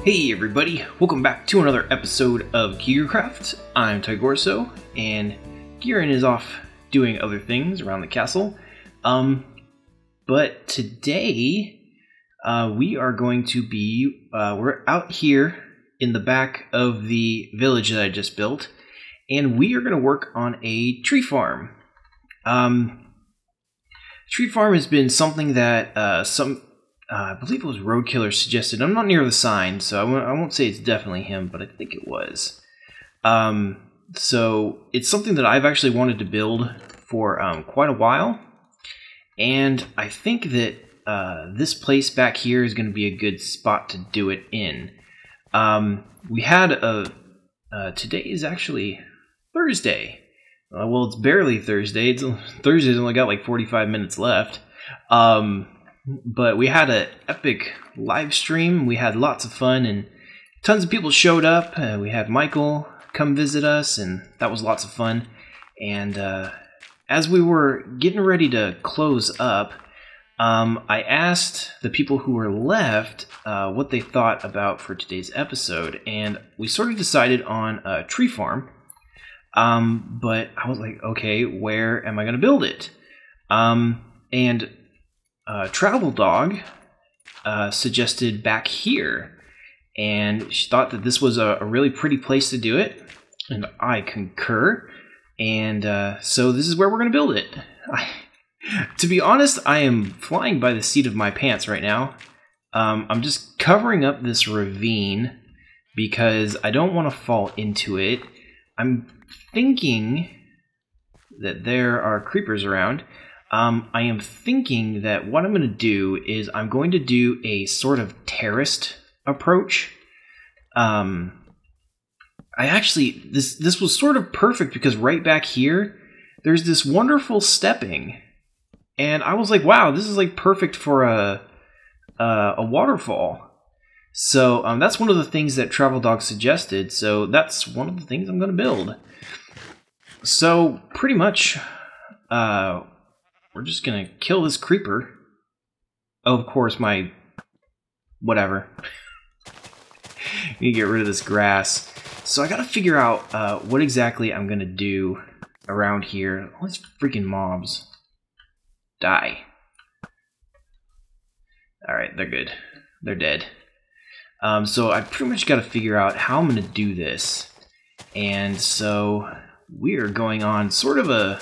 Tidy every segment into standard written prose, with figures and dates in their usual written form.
Hey everybody, welcome back to another episode of KigerCraft. I'm Tigorso, and Kieran is off doing other things around the castle. But today, we are going to be, we're out here in the back of the village that I just built, and we are going to work on a tree farm. Tree farm has been something that I believe it was Roadkiller suggested. I'm not near the sign, so I won't say it's definitely him, but I think it was. So it's something that I've actually wanted to build for quite a while, and I think that this place back here is going to be a good spot to do it in. We had today is actually Thursday. Well, it's barely Thursday. Thursday's only got like 45 minutes left. But we had an epic live stream. We had lots of fun, and tons of people showed up. We had Michael come visit us, and that was lots of fun. And as we were getting ready to close up, I asked the people who were left what they thought about for today's episode, and we sort of decided on a tree farm. But I was like, okay, where am I going to build it? And Travel Dog suggested back here, and she thought that this was a really pretty place to do it, and I concur. And so this is where we're going to build it. To be honest, I am flying by the seat of my pants right now. I'm just covering up this ravine because I don't want to fall into it. I'm thinking that there are creepers around. I am thinking that what I'm going to do is I'm going to do a sort of terraced approach. This was sort of perfect because right back here, there's this wonderful stepping. And I was like, wow, this is like perfect for a waterfall. So that's one of the things that Travel Dog suggested. So that's one of the things I'm going to build. So pretty much, we're just going to kill this creeper. Oh, of course, whatever. You get rid of this grass. So I got to figure out what exactly I'm going to do around here. All these freaking mobs. Die. Alright, they're good. They're dead. So I pretty much got to figure out how I'm going to do this. And so we are going on sort of a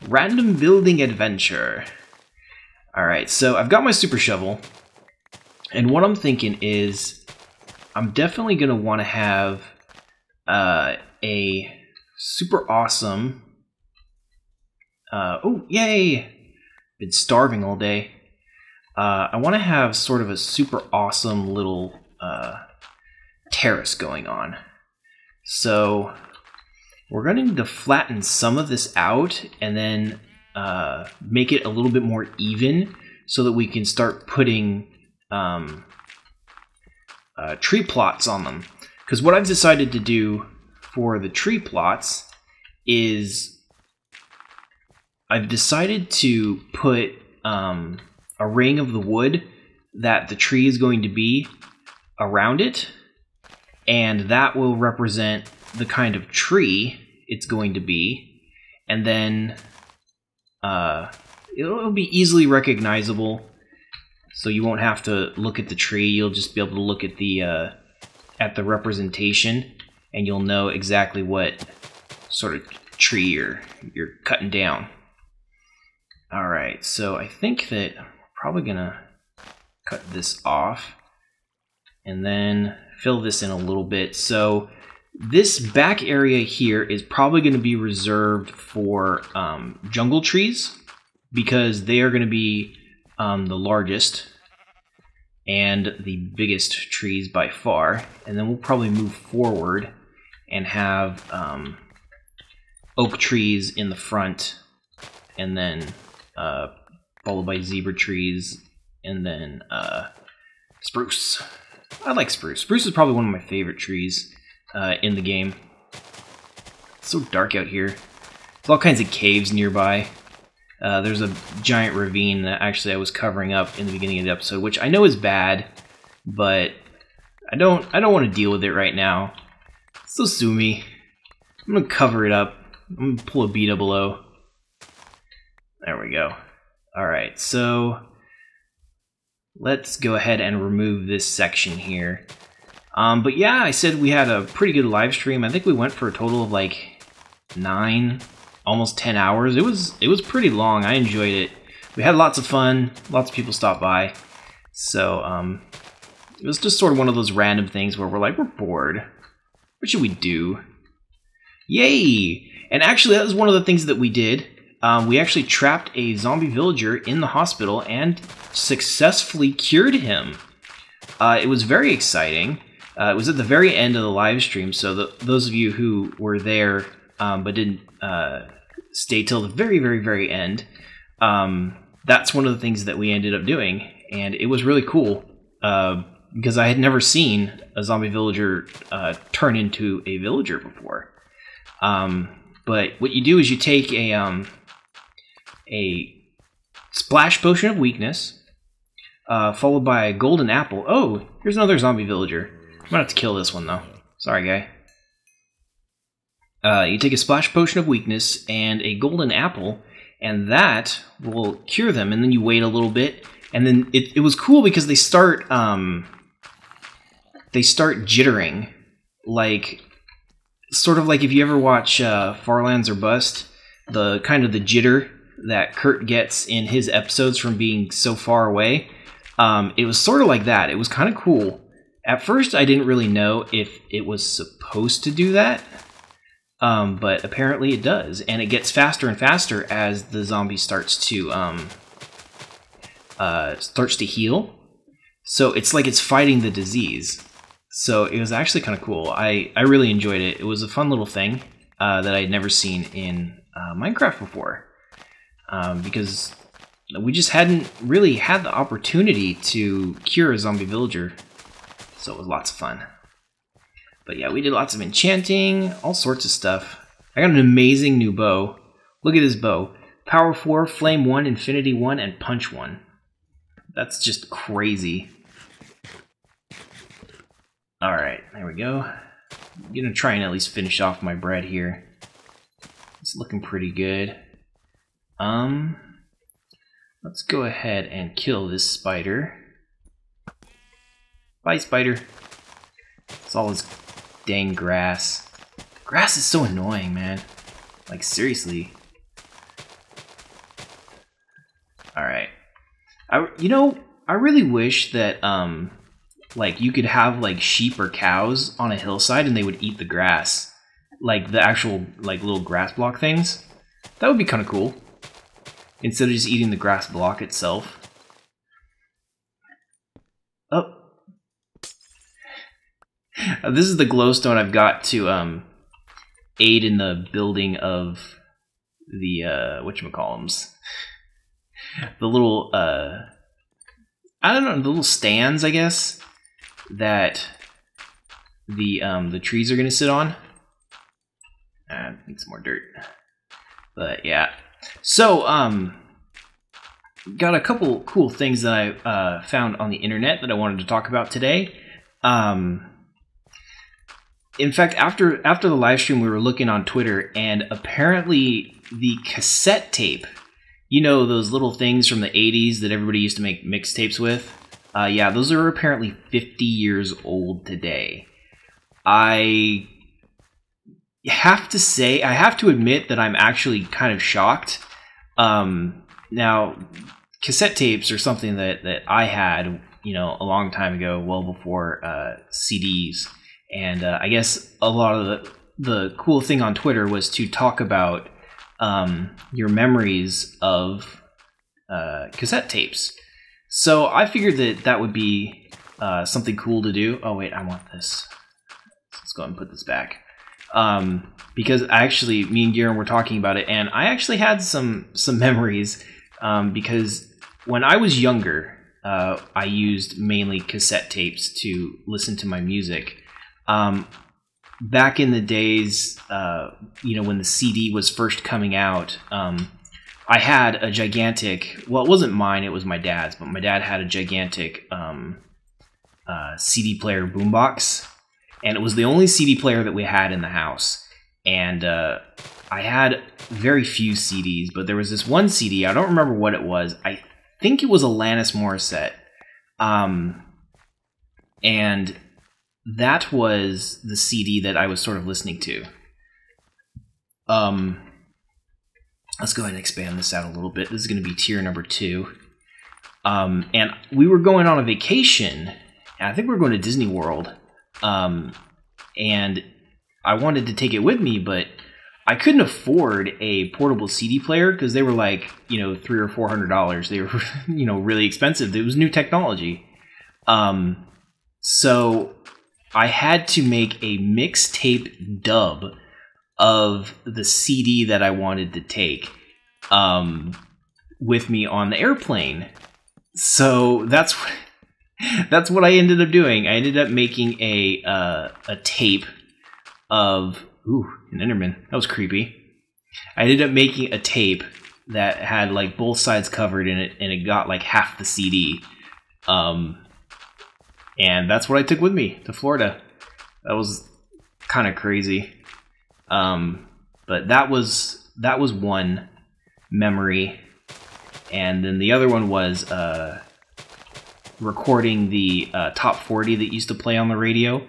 random building adventure. Alright, so I've got my super shovel, and what I'm thinking is I'm definitely going to want to have a super awesome... oh, yay! Been starving all day. I want to have sort of a super awesome little terrace going on. So we're going to need to flatten some of this out and then make it a little bit more even so that we can start putting tree plots on them. Because what I've decided to do for the tree plots is I've decided to put a ring of the wood that the tree is going to be around it, and that will represent the kind of tree it's going to be, and then it'll be easily recognizable, so you won't have to look at the tree. You'll just be able to look at the representation, and you'll know exactly what sort of tree you're cutting down. Alright, so I think that we're probably gonna cut this off and then fill this in a little bit. So this back area here is probably going to be reserved for jungle trees because they are going to be the largest and the biggest trees by far. And then we'll probably move forward and have oak trees in the front, and then followed by zebra trees, and then spruce. I like spruce. Spruce is probably one of my favorite trees in the game. It's so dark out here. There's all kinds of caves nearby. There's a giant ravine that actually I was covering up in the beginning of the episode, which I know is bad, but I don't want to deal with it right now. So sue me. I'm gonna cover it up. I'm gonna pull a B-double-O. There we go. Alright, so let's go ahead and remove this section here. But yeah, I said we had a pretty good live stream. I think we went for a total of like 9, almost 10 hours. It was pretty long. I enjoyed it. We had lots of fun. Lots of people stopped by. So it was just sort of one of those random things where we're like, we're bored. What should we do? Yay! And actually, that was one of the things that we did. We actually trapped a zombie villager in the hospital and successfully cured him. It was very exciting. It was at the very end of the live stream, so those of you who were there but didn't stay till the very, very, very end, that's one of the things that we ended up doing, and it was really cool because I had never seen a zombie villager turn into a villager before. But what you do is you take a splash potion of weakness, followed by a golden apple. Oh, here's another zombie villager. I'm gonna have to kill this one though. Sorry, guy. You take a splash potion of weakness and a golden apple, and that will cure them. And then you wait a little bit, and then it was cool because they start jittering, like sort of like if you ever watch Farlands or Bust, the kind of the jitter that Kurt gets in his episodes from being so far away. It was sort of like that. It was kind of cool. At first, I didn't really know if it was supposed to do that, but apparently it does, and it gets faster and faster as the zombie starts to heal. So it's like it's fighting the disease. So it was actually kind of cool. I really enjoyed it. It was a fun little thing that I had never seen in Minecraft before, because we just hadn't really had the opportunity to cure a zombie villager. So it was lots of fun. But yeah, we did lots of enchanting, all sorts of stuff. I got an amazing new bow. Look at this bow. Power 4, Flame 1, Infinity 1, and Punch 1. That's just crazy. Alright, there we go. I'm gonna try and at least finish off my bread here. It's looking pretty good. Let's go ahead and kill this spider. Bye, spider. It's all this dang grass. Grass is so annoying, man. Like, seriously. Alright. I really wish that, like, you could have, like, sheep or cows on a hillside and they would eat the grass. Like, the actual, like, little grass block things. That would be kind of cool. Instead of just eating the grass block itself. Oh. This is the glowstone I've got to aid in the building of the whatchamacallums. The little I don't know, the little stands, I guess, that the trees are gonna sit on. I need some more dirt. But yeah. So got a couple cool things that I found on the internet that I wanted to talk about today. In fact, after the live stream, we were looking on Twitter, and apparently the cassette tape, you know, those little things from the 80s that everybody used to make mixtapes with? Yeah, those are apparently 50 years old today. I have to say, I have to admit that I'm actually kind of shocked. Now, cassette tapes are something that I had, you know, a long time ago, well before CDs. And I guess a lot of the cool thing on Twitter was to talk about your memories of cassette tapes. So I figured that would be something cool to do. Oh wait, I want this. Let's go ahead and put this back. Because actually, me and Garen were talking about it, and I actually had some memories because when I was younger, I used mainly cassette tapes to listen to my music. Back in the days, you know, when the CD was first coming out, I had a gigantic, well, it wasn't mine, it was my dad's, but my dad had a gigantic CD player boombox, and it was the only CD player that we had in the house. And I had very few CDs, but there was this one CD. I don't remember what it was. I think it was Alanis Morissette. And that was the CD that I was sort of listening to. Let's go ahead and expand this out a little bit. This is going to be tier number 2. And we were going on a vacation. I think we were going to Disney World. And I wanted to take it with me, but I couldn't afford a portable CD player because they were like, $300 or $400. They were, really expensive. It was new technology. So I had to make a mixtape dub of the CD that I wanted to take with me on the airplane. So that's what I ended up doing. I ended up making a tape of an Enderman. That was creepy. I ended up making a tape that had like both sides covered in it, and it got like half the CD. And that's what I took with me to Florida. That was kind of crazy. But that was one memory, and then the other one was recording the top 40 that used to play on the radio.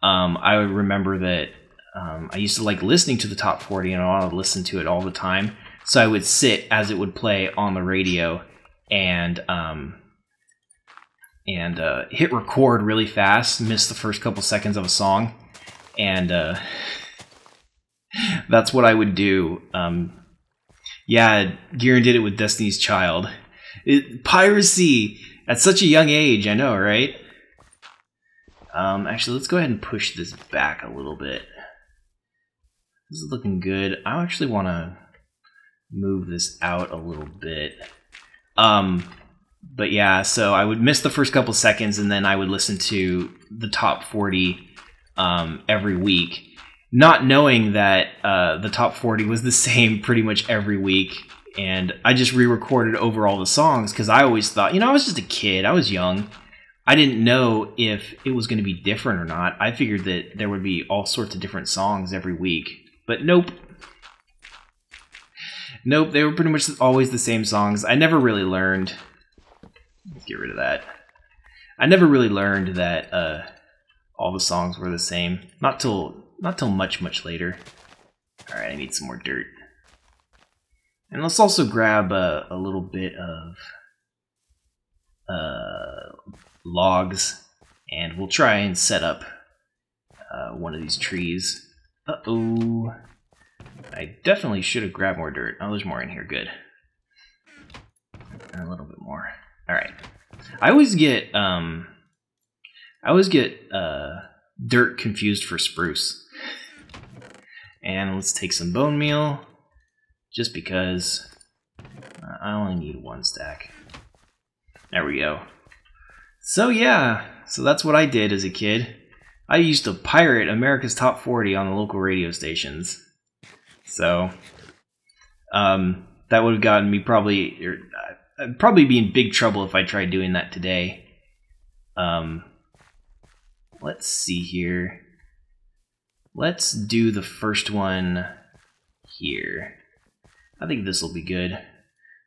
I remember that I used to like listening to the top 40, and I wanted to listen to it all the time. So I would sit as it would play on the radio and hit record really fast, miss the first couple seconds of a song, and that's what I would do. Yeah, Garen did it with Destiny's Child. Piracy at such a young age, I know, right? Actually, let's go ahead and push this back a little bit. This is looking good. I actually want to move this out a little bit. But yeah, so I would miss the first couple seconds, and then I would listen to the top 40 every week, not knowing that the top 40 was the same pretty much every week. And I just re-recorded over all the songs because I always thought, I was just a kid. I was young. I didn't know if it was going to be different or not. I figured that there would be all sorts of different songs every week. But nope. Nope, they were pretty much always the same songs. I never really learned... Let's get rid of that. I never really learned that all the songs were the same. Not till much later. Alright, I need some more dirt. And let's also grab a little bit of logs, and we'll try and set up one of these trees. Uh-oh. I definitely should have grabbed more dirt. Oh, there's more in here. Good. And a little bit more. Alright. I always get dirt confused for spruce. And let's take some bone meal, just because I only need one stack. There we go. So yeah, so that's what I did as a kid. I used to pirate America's Top 40 on the local radio stations. So that would have gotten me I'd probably be in big trouble if I tried doing that today. Let's see here. Let's do the first one here. I think this will be good.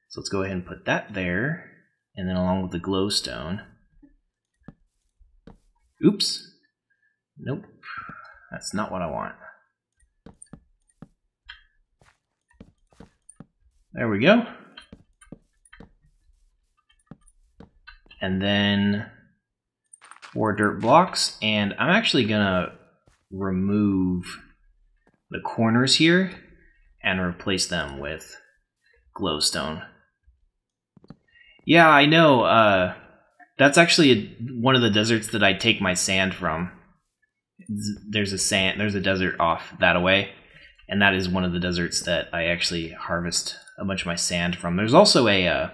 So let's go ahead and put that there, and then along with the glowstone. Oops. Nope. That's not what I want. There we go. And then 4 dirt blocks, and I'm actually gonna remove the corners here and replace them with glowstone. Yeah, I know. That's actually one of the deserts that I take my sand from. There's a desert off that away, and that is one of the deserts that I actually harvest a bunch of my sand from. There's also a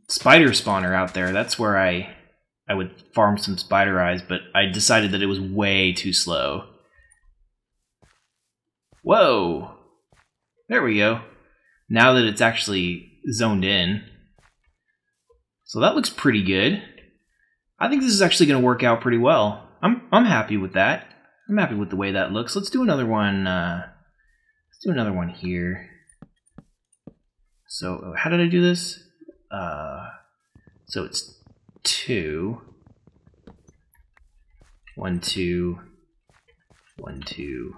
spider spawner out there. That's where I would farm some spider eyes, but I decided that it was way too slow. Whoa! There we go. Now that it's actually zoned in. So that looks pretty good. I think this is actually going to work out pretty well. I'm happy with that. I'm happy with the way that looks. Let's do another one. Let's do another one here. So how did I do this? So it's 2, 1, 2, 1, 2,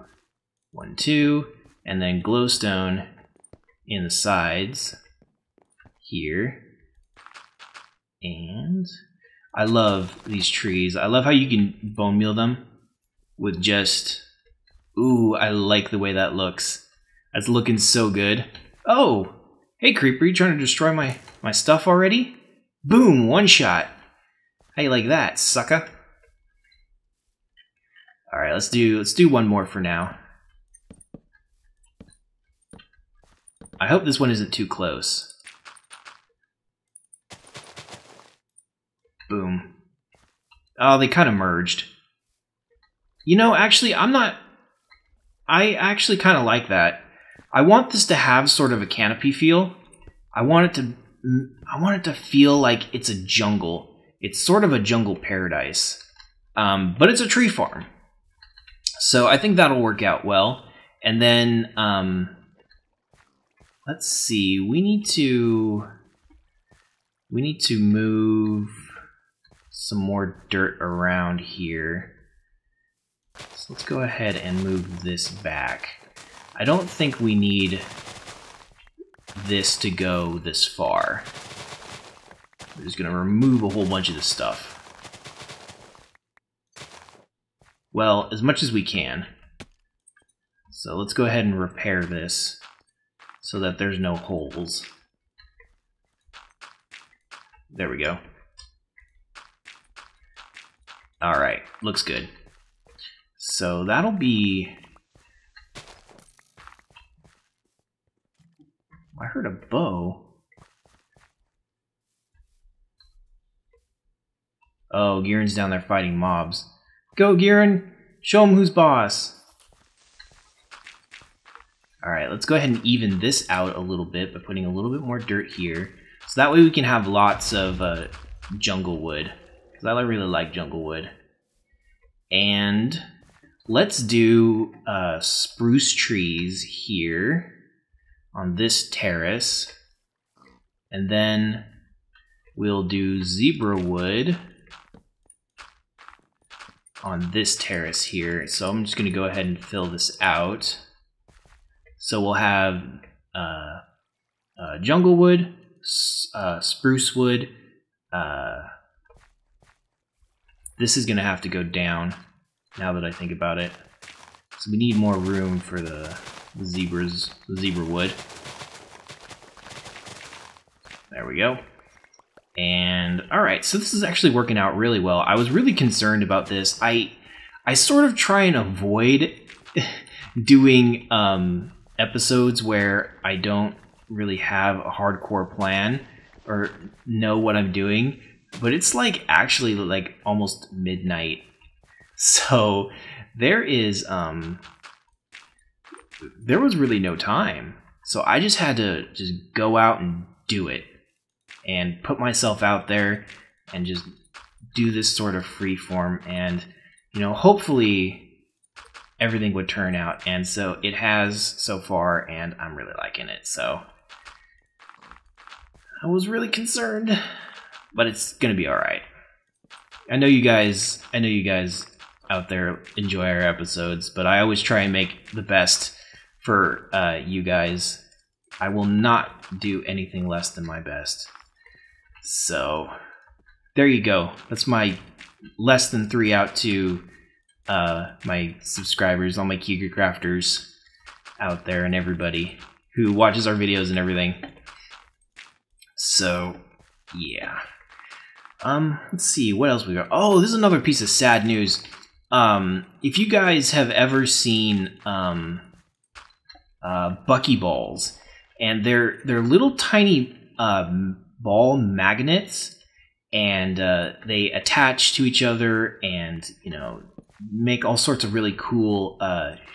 1, 2, and then glowstone in the sides here. And I love these trees. I love how you can bone meal them with just, ooh, I like the way that looks. That's looking so good. Oh, hey creeper, you trying to destroy my stuff already? Boom, one shot. How you like that, sucker? All right, let's do one more for now. I hope this one isn't too close. Boom. Oh, they kind of merged. You know, actually, I actually kind of like that. I want this to have sort of a canopy feel. I want it to feel like it's a jungle. It's sort of a jungle paradise. But it's a tree farm. So I think that'll work out well. And then, let's see, we need to move some more dirt around here. So let's go ahead and move this back. I don't think we need this to go this far. We're just gonna remove a whole bunch of this stuff. Well, as much as we can. So let's go ahead and repair this so that there's no holes. There we go. Alright, looks good. So that'll be... I heard a bow. Oh, Giren's down there fighting mobs. Go, Giren! Show him who's boss! Alright, let's go ahead and even this out a little bit by putting a little bit more dirt here. So that way we can have lots of jungle wood. Because I really like jungle wood. And let's do spruce trees here on this terrace. And then we'll do zebra wood on this terrace here. So I'm just going to go ahead and fill this out. So we'll have jungle wood, spruce wood. This is going to have to go down now that I think about it. So we need more room for the zebra wood. There we go. And alright, so this is actually working out really well. I was really concerned about this. I sort of try and avoid doing episodes where I don't really have a hardcore plan or know what I'm doing. But it's like actually like almost midnight. So there was really no time. So I just had to just go out and do it. And put myself out there and just do this sort of free form, and you know, hopefully everything would turn out, and so it has so far, and I'm really liking it. So I was really concerned, but it's gonna be all right. I know you guys out there enjoy our episodes, but I always try and make the best for you guys. I will not do anything less than my best. So, there you go. That's my less than 3 out to my subscribers, all my KigerCrafters out there, and everybody who watches our videos and everything. So, yeah. Let's see, what else we got? Oh, this is another piece of sad news. If you guys have ever seen buckyballs, and they're little tiny ball magnets, and they attach to each other and, you know, make all sorts of really cool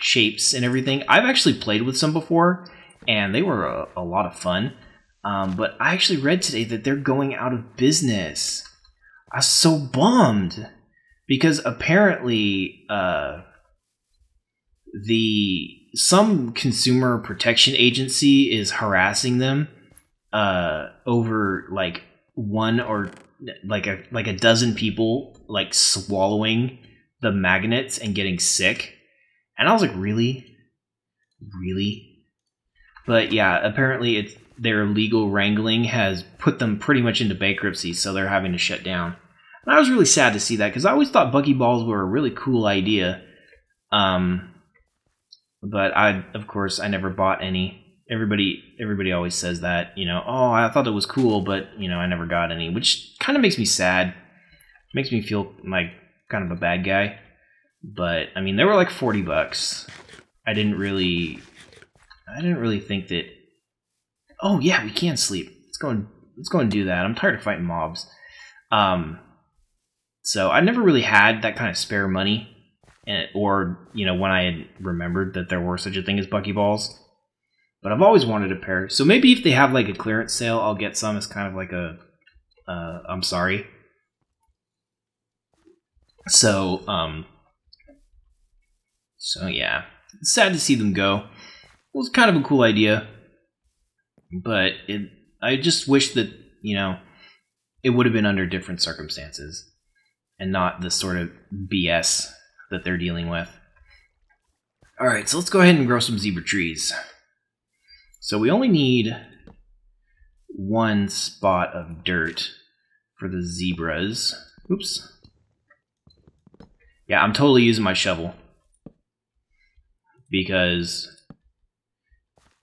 shapes and everything. I've actually played with some before, and they were a lot of fun. But I actually read today that they're going out of business. I was so bummed because apparently some consumer protection agency is harassing them over like one or like a dozen people like swallowing the magnets and getting sick. And I was like, really? But yeah, apparently their legal wrangling has put them pretty much into bankruptcy, so they're having to shut down. And I was really sad to see that because I always thought Buckyballs were a really cool idea. But of course, I never bought any. Everybody always says that, oh, I thought it was cool, but, I never got any, which kind of makes me sad. Makes me feel like kind of a bad guy. But, I mean, they were like $40. I didn't really think that... Oh, yeah, we can sleep. Let's go and do that. I'm tired of fighting mobs. So I never really had that kind of spare money. Or, when I had remembered that there were such a thing as Buckyballs. But I've always wanted a pair. So maybe if they have like a clearance sale, I'll get some as kind of like a... I'm sorry. So yeah. It's sad to see them go. It was kind of a cool idea. But I just wish that, it would have been under different circumstances. And not the sort of BS that they're dealing with. Alright, so let's go ahead and grow some zebra trees. So we only need one spot of dirt for the zebras. Oops. Yeah, I'm totally using my shovel. Because,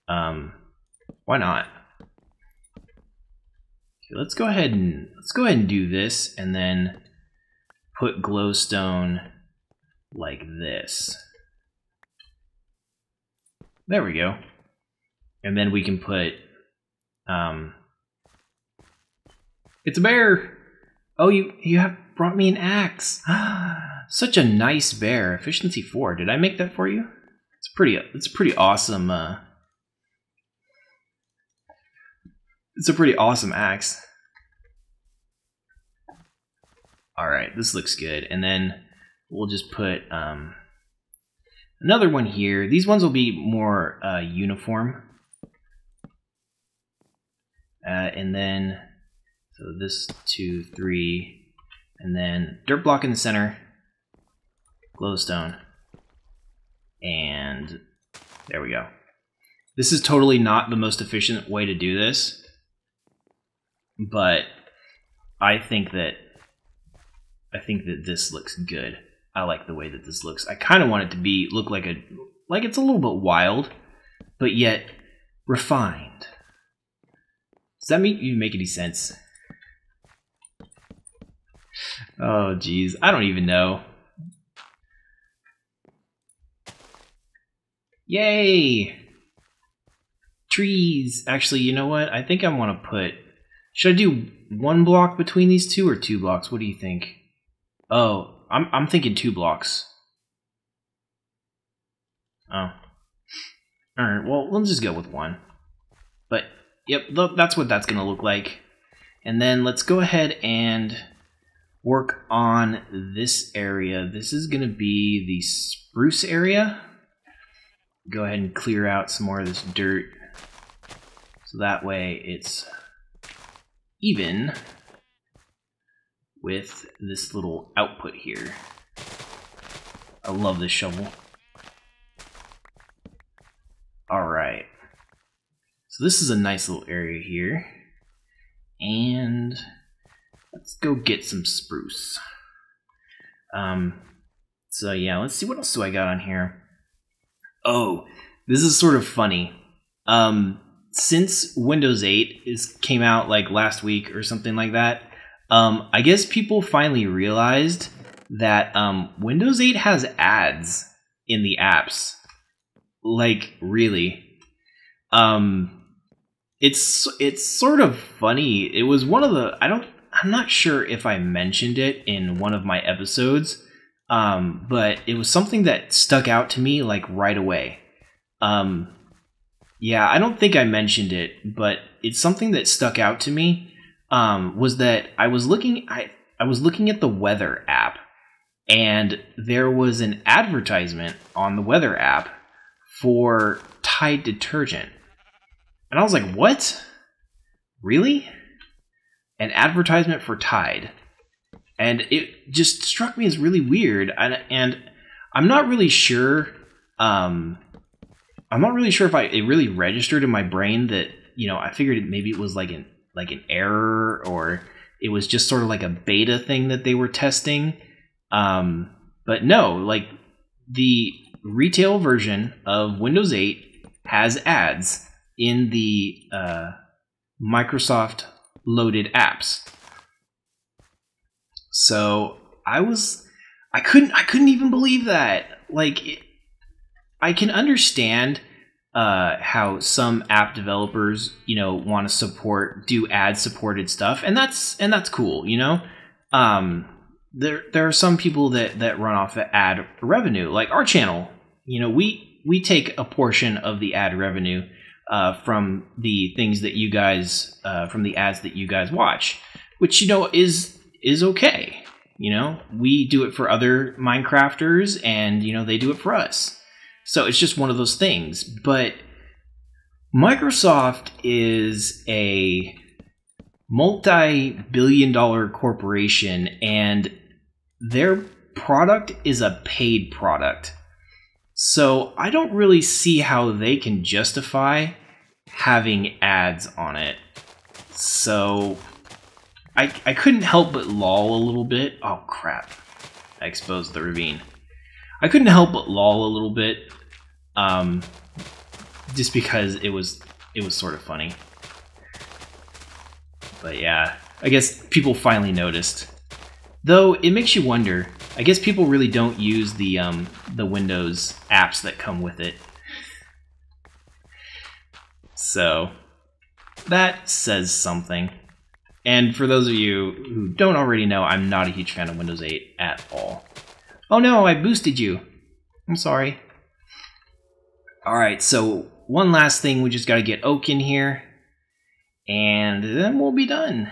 why not? Okay, let's go ahead and do this, and then put glowstone like this. There we go. And then we can put, it's a bear! Oh, you have brought me an axe. Such a nice bear. Efficiency 4. Did I make that for you? It's a pretty awesome, it's a pretty awesome axe. Alright, this looks good. And then we'll just put, another one here. These ones will be more, uniform. And then, so this 2, 3, and then dirt block in the center, glowstone, and there we go. This is totally not the most efficient way to do this, but I think that this looks good. I like the way that this looks. I kind of want it to look like it's a little bit wild, but yet refined. Does that even make any sense? Oh, geez. I don't even know. Yay! Trees! Actually, you know what? I think I want to put... Should I do 1 block between these two or 2 blocks? What do you think? Oh, I'm thinking 2 blocks. Oh. Alright, well, let's just go with 1. But... Yep, that's what that's going to look like. And then let's go ahead and work on this area. This is going to be the spruce area. Go ahead and clear out some more of this dirt. So that way it's even with this little output here. I love this shovel. Alright. So this is a nice little area here. And let's go get some spruce. So yeah, let's see, what else do I got on here? Oh, this is sort of funny. Since Windows 8 came out like last week or something like that, I guess people finally realized that Windows 8 has ads in the apps. Like, really. It's sort of funny. It was one of the... I'm not sure if I mentioned it in one of my episodes, but it was something that stuck out to me like right away. Yeah, I don't think I mentioned it, but it's something that stuck out to me. Was that I was looking at the weather app, and there was an advertisement on the weather app for Tide detergent. And I was like, what? Really? An advertisement for Tide. And it just struck me as really weird. And I'm not really sure. I'm not really sure if it really registered in my brain that, I figured maybe it was like an error, or it was just sort of like a beta thing that they were testing. But no, like the retail version of Windows 8 has ads in the Microsoft loaded apps. So I couldn't even believe that. Like, I can understand how some app developers, want to do ad supported stuff, and that's cool, There are some people that run off of ad revenue, like our channel. We take a portion of the ad revenue from the things that you guys, from the ads that you guys watch, which is okay. We do it for other Minecrafters, and they do it for us. So it's just one of those things. But Microsoft is a multi-billion-dollar corporation, and their product is a paid product. So I don't really see how they can justify having ads on it. So I couldn't help but lol a little bit. Oh crap, I exposed the ravine. I couldn't help but lol a little bit, just because it was sort of funny. But yeah, I guess people finally noticed. Though it makes you wonder. I guess people really don't use the Windows apps that come with it. So that says something. And for those of you who don't already know, I'm not a huge fan of Windows 8 at all. Oh no, I boosted you. I'm sorry. Alright, so one last thing, we just gotta get oak in here, and then we'll be done.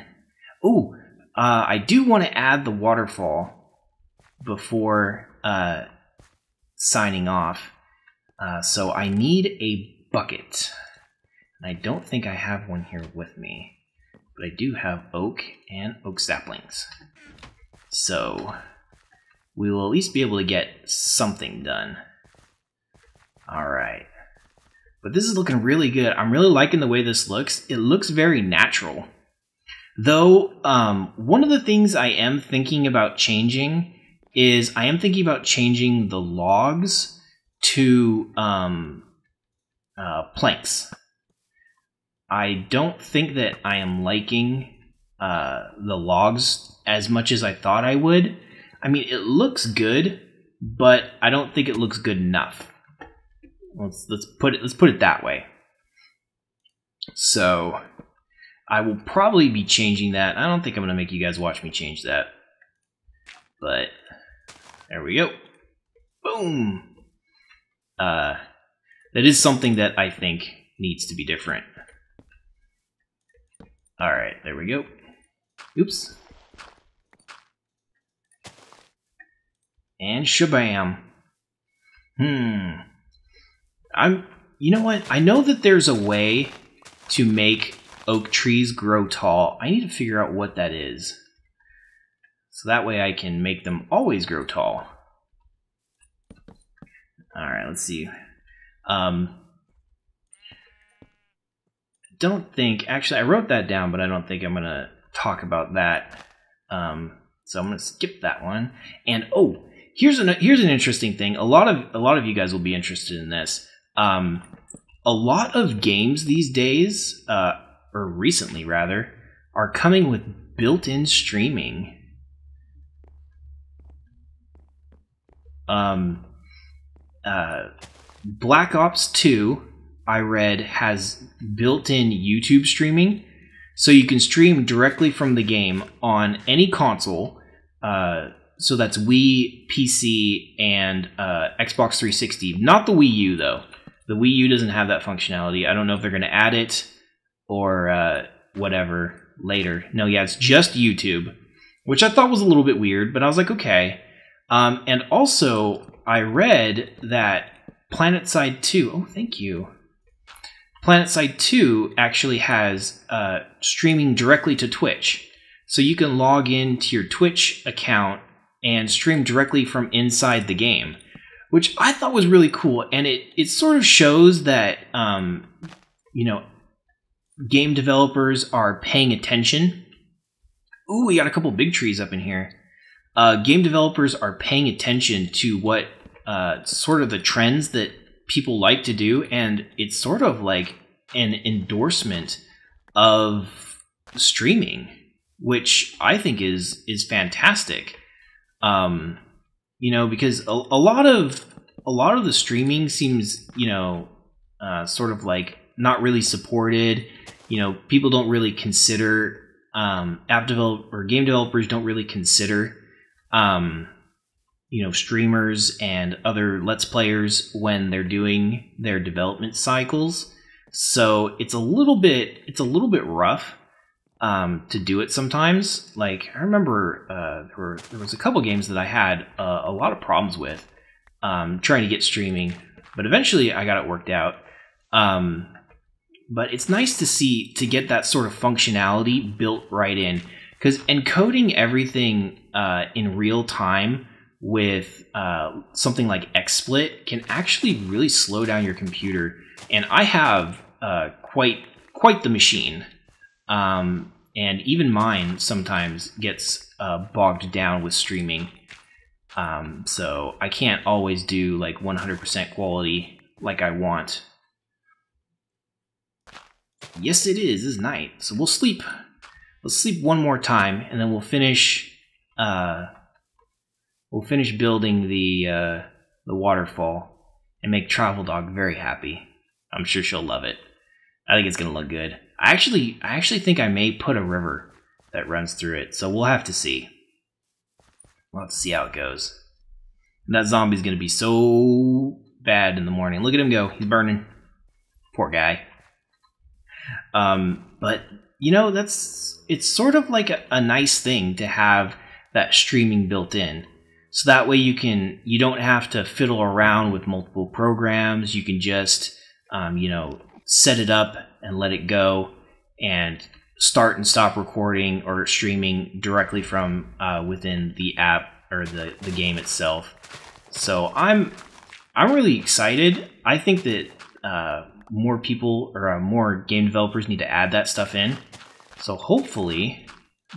Ooh, I do want to add the waterfall before signing off. So I need a bucket. And I don't think I have one here with me. But I do have oak and oak saplings. So we will at least be able to get something done. Alright. But this is looking really good. I'm really liking the way this looks. It looks very natural. Though, one of the things I am thinking about changing is I am thinking about changing the logs to planks. I don't think that I am liking the logs as much as I thought I would. I mean, it looks good, but I don't think it looks good enough. Let's put it that way. So I will probably be changing that. I don't think I'm going to make you guys watch me change that. But there we go. Boom. That is something that I think needs to be different. Alright, there we go. Oops. And shabam. You know what? I know that there's a way to make oak trees grow tall. I need to figure out what that is. So that way I can make them always grow tall. Alright, let's see. Don't think, actually I wrote that down, but I don't think I'm going to talk about that. So I'm going to skip that one. And oh, here's an interesting thing. A lot of you guys will be interested in this. A lot of games these days, or recently rather, are coming with built-in streaming. Black Ops 2, I read, has built-in YouTube streaming, so you can stream directly from the game on any console. So that's Wii, PC, and Xbox 360. Not the Wii U, though. The Wii U doesn't have that functionality. I don't know if they're going to add it or whatever later. No, yeah, it's just YouTube, which I thought was a little bit weird, but I was like, okay. And also, I read that PlanetSide 2, oh, thank you. PlanetSide 2 actually has streaming directly to Twitch. So you can log into your Twitch account and stream directly from inside the game, which I thought was really cool. And it sort of shows that, you know, game developers are paying attention. Ooh, we got a couple big trees up in here. Game developers are paying attention to what sort of the trends that people like to do, and it's sort of like an endorsement of streaming, which I think is fantastic. You know, because a lot of the streaming seems, you know, sort of like not really supported. You know, people don't really consider game developers don't really consider you know, streamers and other Let's Players when they're doing their development cycles. So it's a little bit rough to do it sometimes. Like, I remember there was a couple games that I had a lot of problems with trying to get streaming, but eventually I got it worked out. But it's nice to get that sort of functionality built right in, because encoding everything in real time with something like XSplit can actually really slow down your computer. And I have quite the machine, and even mine sometimes gets bogged down with streaming. So I can't always do like 100% quality like I want. Yes, it is. It's night, so we'll sleep. Let's sleep one more time, and then we'll finish. We'll finish building the waterfall and make Travel Dog very happy. I'm sure she'll love it. I think it's gonna look good. I actually think I may put a river that runs through it, so we'll have to see. We'll have to see how it goes. And that zombie's gonna be so bad in the morning. Look at him go. He's burning. Poor guy. But you know, it's sort of like a nice thing to have that streaming built in. So that way you don't have to fiddle around with multiple programs. You can just, you know, set it up and let it go and start and stop recording or streaming directly from within the app or the game itself. So I'm really excited. I think that more people or more game developers need to add that stuff in. So hopefully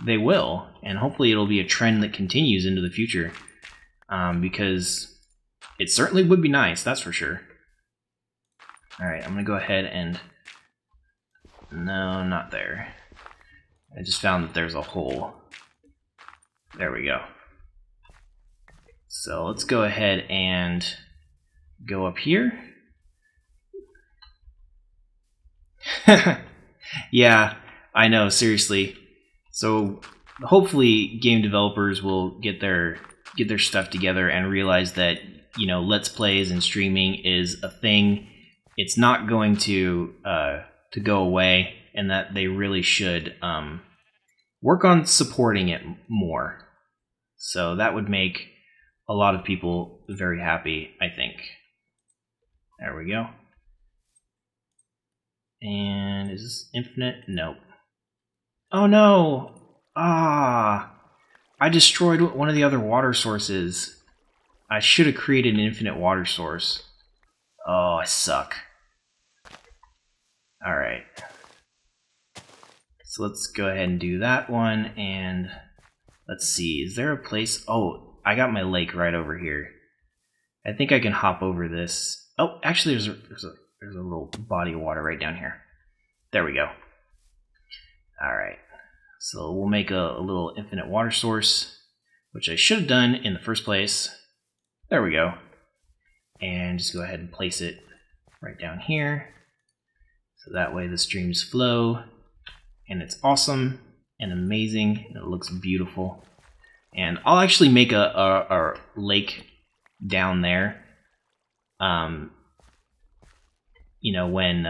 they will, and hopefully it'll be a trend that continues into the future, because it certainly would be nice, that's for sure. Alright, I'm going to go ahead and... No, not there. I just found that there's a hole. There we go. So let's go ahead and go up here. Yeah, I know, seriously. So hopefully game developers will get their stuff together and realize that, you know, Let's Plays and streaming is a thing. It's not going to go away, and that they really should work on supporting it more. So that would make a lot of people very happy, I think. There we go. And is this infinite? Nope. Oh no! Ah! I destroyed one of the other water sources. I should have created an infinite water source. Oh, I suck. Alright. So let's go ahead and do that one, and let's see, is there a place? Oh, I got my lake right over here. I think I can hop over this. Oh, actually there's a little body of water right down here. There we go. Alright. So we'll make a little infinite water source, which I should have done in the first place. There we go. And just go ahead and place it right down here. So that way the streams flow, and it's awesome and amazing, and it looks beautiful. And I'll actually make a lake down there. you know, when,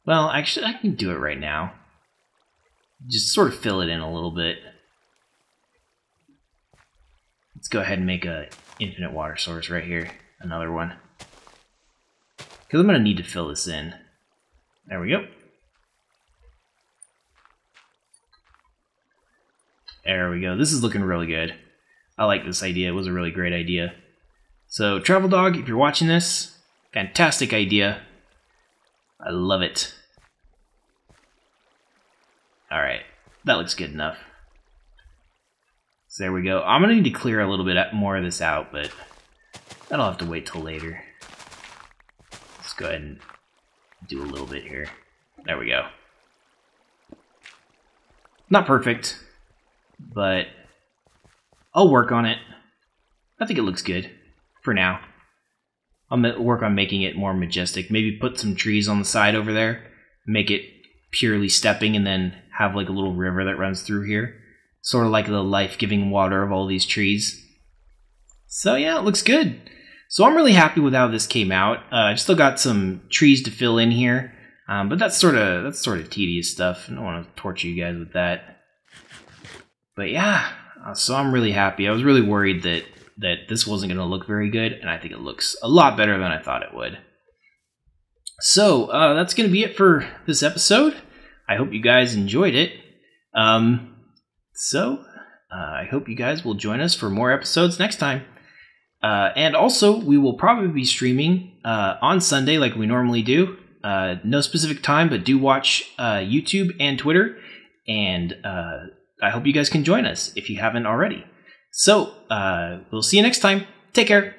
well, actually, I can do it right now. Just sort of fill it in a little bit. Let's go ahead and make a infinite water source right here. Another one. Because I'm going to need to fill this in. There we go. There we go. This is looking really good. I like this idea. It was a really great idea. So, Travel Dog, if you're watching this, fantastic idea. I love it. Alright, that looks good enough. So there we go. I'm going to need to clear a little bit more of this out, but that'll have to wait till later. Let's go ahead and do a little bit here. There we go. Not perfect, but I'll work on it. I think it looks good for now. I'll work on making it more majestic. Maybe put some trees on the side over there. Make it purely stepping and then have like a little river that runs through here. Sort of like the life-giving water of all these trees. So yeah, it looks good. So I'm really happy with how this came out. I've still got some trees to fill in here. But that's sort of tedious stuff. I don't want to torture you guys with that. But yeah, so I'm really happy. I was really worried that this wasn't going to look very good, and I think it looks a lot better than I thought it would. So that's going to be it for this episode. I hope you guys enjoyed it. I hope you guys will join us for more episodes next time. And also, we will probably be streaming on Sunday like we normally do. No specific time, but do watch YouTube and Twitter. And I hope you guys can join us if you haven't already. So, we'll see you next time. Take care.